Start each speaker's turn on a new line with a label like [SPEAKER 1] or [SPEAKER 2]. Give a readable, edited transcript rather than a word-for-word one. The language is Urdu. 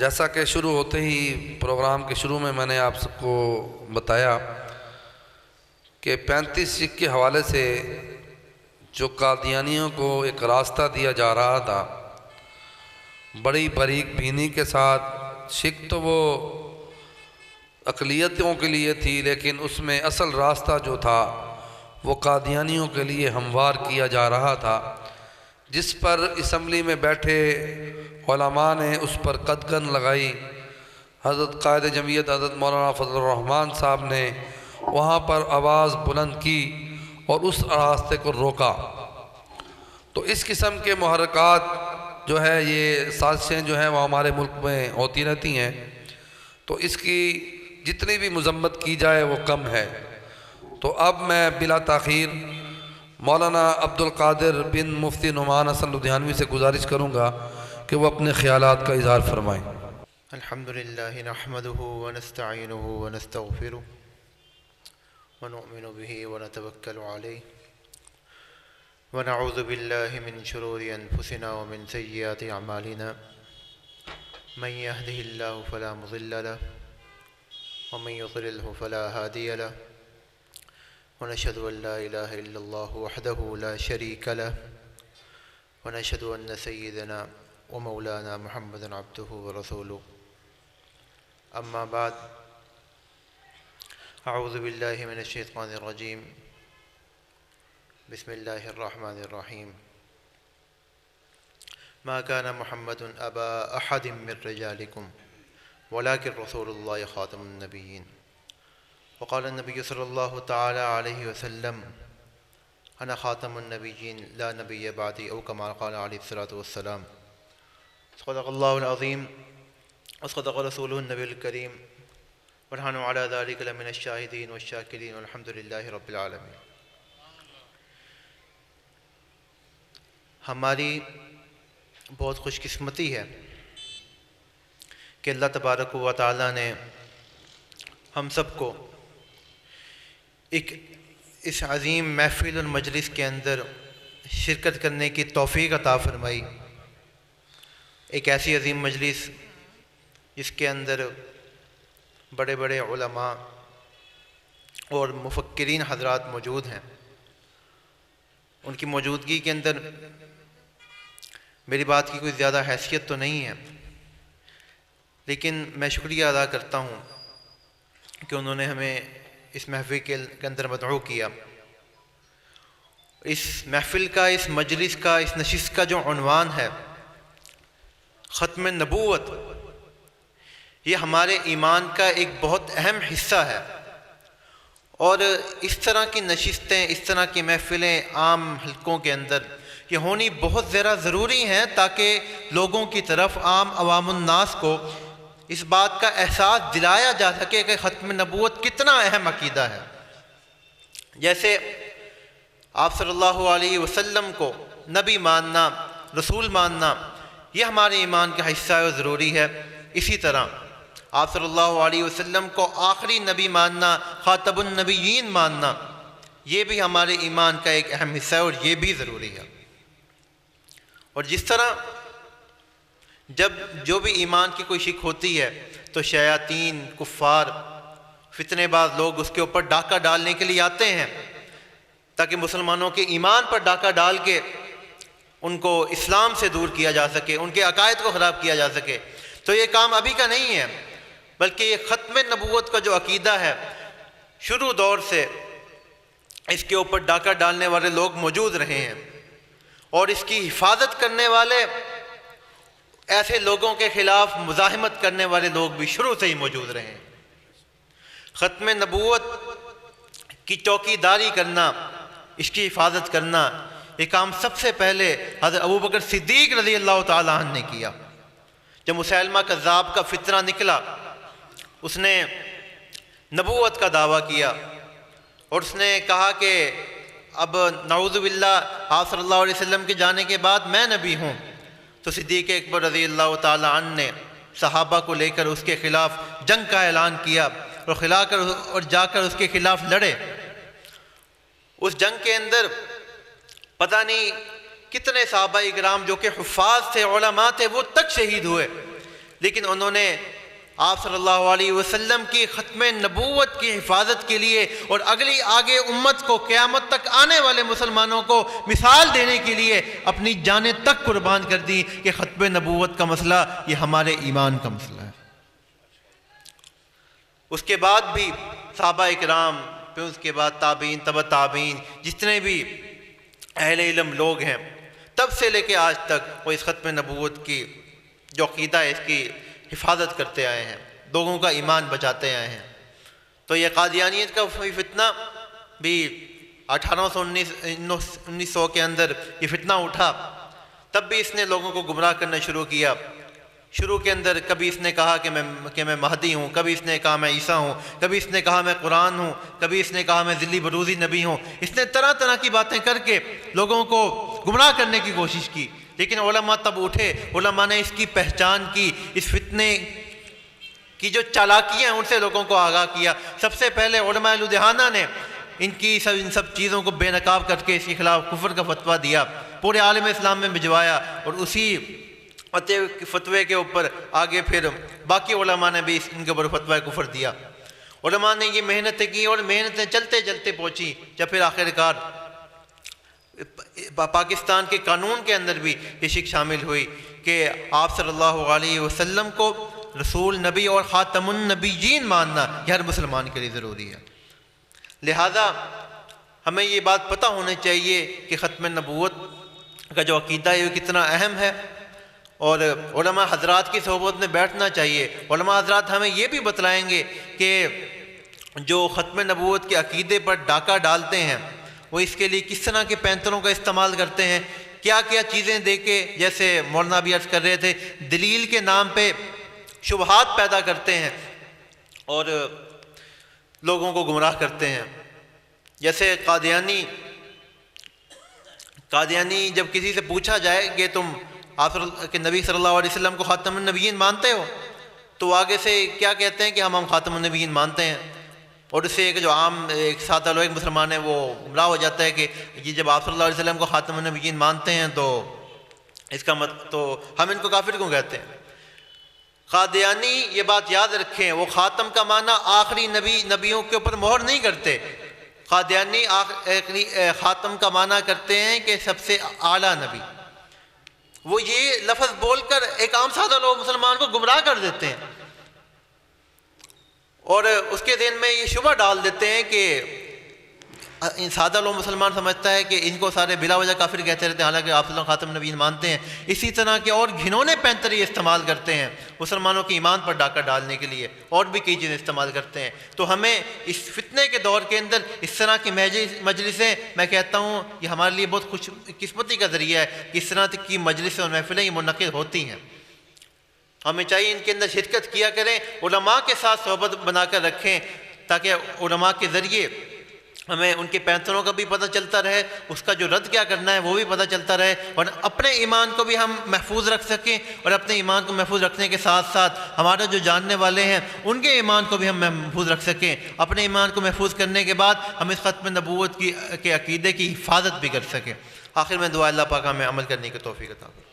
[SPEAKER 1] جیسا کہ شروع ہوتے ہی پروگرام کے شروع میں نے آپ سب کو بتایا کہ 35 سکھ کے حوالے سے جو قادیانیوں کو ایک راستہ دیا جا رہا تھا بڑی باریک بینی کے ساتھ، سکھ تو وہ اقلیتوں کے لیے تھی لیکن اس میں اصل راستہ جو تھا وہ قادیانیوں کے لیے ہموار کیا جا رہا تھا، جس پر اسمبلی میں بیٹھے علماء نے اس پر قدغن لگائی۔ حضرت قائد جمعیت حضرت مولانا فضل الرحمان صاحب نے وہاں پر آواز بلند کی اور اس راستے کو روکا۔ تو اس قسم کے محرکات جو ہے، یہ سازشیں جو ہیں وہ ہمارے ملک میں ہوتی رہتی ہیں، تو اس کی جتنی بھی مذمت کی جائے وہ کم ہے۔ تو اب میں بلا تاخیر مولانا عبد القادر بن مفتی نعمان حسن لدھیانوی سے گزارش کروں گا کہ وہ اپنے خیالات کا اظہار فرمائیں۔
[SPEAKER 2] الحمدللہ نحمده ونستعینه ونستغفره ونؤمن به ونتوکل علیہ ونعوذ باللہ من شرور انفسنا ومن سیئات اعمالنا من يهده اللہ فلا مضل له ومن يضلله فلا هادی له ونشهد ان لا الہ الا اللہ وحدہ لا شریک له ونشهد ان سیدنا ومولانا محمد عبدہ ورسولہ اما بعد اعوذ باللہ من الشیطان الرجیم بسم اللہ الرحمن الرحیم ما كان محمد ابا احد من رجالکم ولكن رسول اللہ خاتم النبیین وقال النبی صلی اللہ تعالی علیہ وسلم انا خاتم النبیین لا نبی بعدی او کما قال علیہ الصلاۃ والسلام صدق اللہ العظیم وصدق رسولہ النبی الکریم ونحن علی ذلک لمن الشاہدین والشاکرین والحمد للہ رب العالمین۔ ہماری بہت خوش قسمتی ہے کہ اللہ تبارک و تعالیٰ نے ہم سب کو ایک اس عظیم محفل اور مجلس کے اندر شرکت کرنے کی توفیق عطا فرمائی۔ ایک ایسی عظیم مجلس جس کے اندر بڑے بڑے علماء اور مفکرین حضرات موجود ہیں۔ ان کی موجودگی کے اندر میری بات کی کوئی زیادہ حیثیت تو نہیں ہے، لیکن میں شکریہ ادا کرتا ہوں کہ انہوں نے ہمیں اس محفل کے اندر مدعو کیا۔ اس محفل کا، اس مجلس کا، اس نشست کا جو عنوان ہے ختم نبوت، یہ ہمارے ایمان کا ایک بہت اہم حصہ ہے، اور اس طرح کی نشستیں، اس طرح کی محفلیں عام حلقوں کے اندر یہ ہونی بہت زیادہ ضروری ہیں تاکہ لوگوں کی طرف، عام عوام الناس کو اس بات کا احساس دلایا جا سکے کہ ختم نبوت کتنا اہم عقیدہ ہے۔ جیسے آپ صلی اللہ علیہ وسلم کو نبی ماننا، رسول ماننا، یہ ہمارے ایمان کا حصہ ہے اور ضروری ہے، اسی طرح آپ صلی اللہ علیہ وسلم کو آخری نبی ماننا، خاتم النبیین ماننا، یہ بھی ہمارے ایمان کا ایک اہم حصہ ہے اور یہ بھی ضروری ہے۔ اور جس طرح جب جو بھی ایمان کی کوئی شک ہوتی ہے تو شیاطین، کفار، فتنے باز لوگ اس کے اوپر ڈاکہ ڈالنے کے لیے آتے ہیں تاکہ مسلمانوں کے ایمان پر ڈاکہ ڈال کے ان کو اسلام سے دور کیا جا سکے، ان کے عقائد کو خراب کیا جا سکے۔ تو یہ کام ابھی کا نہیں ہے، بلکہ یہ ختم نبوت کا جو عقیدہ ہے شروع دور سے اس کے اوپر ڈاکہ ڈالنے والے لوگ موجود رہے ہیں، اور اس کی حفاظت کرنے والے، ایسے لوگوں کے خلاف مزاحمت کرنے والے لوگ بھی شروع سے ہی موجود رہے ہیں۔ ختم نبوت کی چوکی داری کرنا، اس کی حفاظت کرنا، یہ کام سب سے پہلے حضرت ابوبکر صدیق رضی اللہ تعالیٰ عنہ نے کیا۔ جب مسیلمہ کذاب کا فتنہ نکلا، اس نے نبوت کا دعویٰ کیا اور اس نے کہا کہ اب نعوذ باللہ آپ صلی اللہ علیہ وسلم کے جانے کے بعد میں نبی ہوں۔ تو صدیق اکبر رضی اللہ تعالیٰ عنہ نے صحابہ کو لے کر اس کے خلاف جنگ کا اعلان کیا اور جا کر اس کے خلاف لڑے۔ اس جنگ کے اندر پتہ نہیں کتنے صحابہ اکرام جو کہ حفاظ تھے، علماء تھے، وہ تک شہید ہوئے، لیکن انہوں نے آپ صلی اللہ علیہ وسلم کی ختم نبوت کی حفاظت کے لیے اور اگلی آگے امت کو قیامت تک آنے والے مسلمانوں کو مثال دینے کے لیے اپنی جانیں تک قربان کر دی کہ ختم نبوت کا مسئلہ یہ ہمارے ایمان کا مسئلہ ہے۔ اس کے بعد بھی صحابہ اکرام، پھر اس کے بعد تابعین، تبع تابعین، جتنے بھی اہل علم لوگ ہیں تب سے لے کے آج تک وہ اس ختم نبوت کی جو عقیدہ ہے اس کی حفاظت کرتے آئے ہیں، لوگوں کا ایمان بچاتے آئے ہیں۔ تو یہ قادیانیت کا فتنہ بھی 1900 کے اندر یہ فتنہ اٹھا، تب بھی اس نے لوگوں کو گمراہ کرنا شروع کیا۔ شروع کے اندر کبھی اس نے کہا کہ میں مہدی ہوں، کبھی اس نے کہا میں عیسیٰ ہوں، کبھی اس نے کہا میں قرآن ہوں، کبھی اس نے کہا میں ذلی بروزی نبی ہوں۔ اس نے طرح طرح کی باتیں کر کے لوگوں کو گمراہ کرنے کی کوشش کی، لیکن علماء تب اٹھے، علماء نے اس کی پہچان کی، اس فتنے کی جو چالاکیاں ہیں ان سے لوگوں کو آگاہ کیا۔ سب سے پہلے علماء لدھیانہ نے ان سب چیزوں کو بے نقاب کر کے اس کے خلاف کفر کا فتویٰ دیا، پورے عالم اسلام میں بھجوایا، اور اسی فتوے کے اوپر آگے پھر باقی علماء نے بھی ان کے اوپر فتویٰ کفر دیا۔ علماء نے یہ محنتیں کی اور محنتیں چلتے چلتے پہنچی، جب پھر آخرکار پاکستان کے قانون کے اندر بھی یہ شک شامل ہوئی کہ آپ صلی اللہ علیہ وسلم کو رسول، نبی اور خاتم النبیین ماننا یہ ہر مسلمان کے لیے ضروری ہے۔ لہذا ہمیں یہ بات پتہ ہونی چاہیے کہ ختم نبوت کا جو عقیدہ ہے وہ کتنا اہم ہے، اور علماء حضرات کی صحبت میں بیٹھنا چاہیے۔ علماء حضرات ہمیں یہ بھی بتلائیں گے کہ جو ختم نبوت کے عقیدے پر ڈاکہ ڈالتے ہیں وہ اس کے لیے کس طرح کے پینتروں کا استعمال کرتے ہیں، کیا کیا چیزیں دے کے، جیسے مولانا بھی عرض کر رہے تھے، دلیل کے نام پہ شبہات پیدا کرتے ہیں اور لوگوں کو گمراہ کرتے ہیں۔ جیسے قادیانی جب کسی سے پوچھا جائے کہ تم آپ کہ نبی صلی اللہ علیہ وسلم کو خاتم النبیین مانتے ہو، تو آگے سے کیا کہتے ہیں کہ ہم خاتم النبیین مانتے ہیں، اور اس سے ایک جو عام ایک سادہ لوگ مسلمان ہے وہ گمراہ ہو جاتا ہے کہ یہ جب آپ صلی اللہ علیہ وسلم کو خاتم النبیین مانتے ہیں تو اس کا تو ہم ان کو کافر کیوں کہتے ہیں۔ قادیانی یہ بات یاد رکھیں، وہ خاتم کا معنی آخری نبیوں کے اوپر مہر نہیں کرتے، قادیانی خاتم کا معنی کرتے ہیں کہ سب سے اعلیٰ نبی۔ وہ یہ لفظ بول کر ایک عام سادہ لوگ مسلمان کو گمراہ کر دیتے ہیں، اور اس کے ذہن میں یہ شبہ ڈال دیتے ہیں کہ سادہ لوگ مسلمان سمجھتا ہے کہ ان کو سارے بلا وجہ کافر کہتے رہتے ہیں، حالانکہ آپ صلی اللہ خاتم النبیین مانتے ہیں۔ اسی طرح کے اور گھنونے پینتر یہ استعمال کرتے ہیں مسلمانوں کے ایمان پر ڈاکہ ڈالنے کے لیے، اور بھی کئی چیزیں استعمال کرتے ہیں۔ تو ہمیں اس فتنے کے دور کے اندر اس طرح کی مجلسیں، میں کہتا ہوں یہ ہمارے لیے بہت خوش قسمتی کا ذریعہ ہے کہ اس طرح کی مجلسیں اور محفلیں یہ منعقد ہوتی ہیں۔ ہمیں چاہیے ان کے اندر شرکت کیا کریں، علماء کے ساتھ صحبت بنا کر رکھیں، تاکہ علماء کے ذریعے ہمیں ان کے پینتروں کا بھی پتہ چلتا رہے، اس کا جو رد کیا کرنا ہے وہ بھی پتہ چلتا رہے، اور اپنے ایمان کو بھی ہم محفوظ رکھ سکیں، اور اپنے ایمان کو محفوظ رکھنے کے ساتھ ساتھ ہمارا جو جاننے والے ہیں ان کے ایمان کو بھی ہم محفوظ رکھ سکیں۔ اپنے ایمان کو محفوظ کرنے کے بعد ہم اس ختم نبوت کے عقیدے کی حفاظت بھی کر سکیں۔ آخر میں دعا اللہ پاک ہمیں عمل کرنے کی توفیق عطا فرمائے۔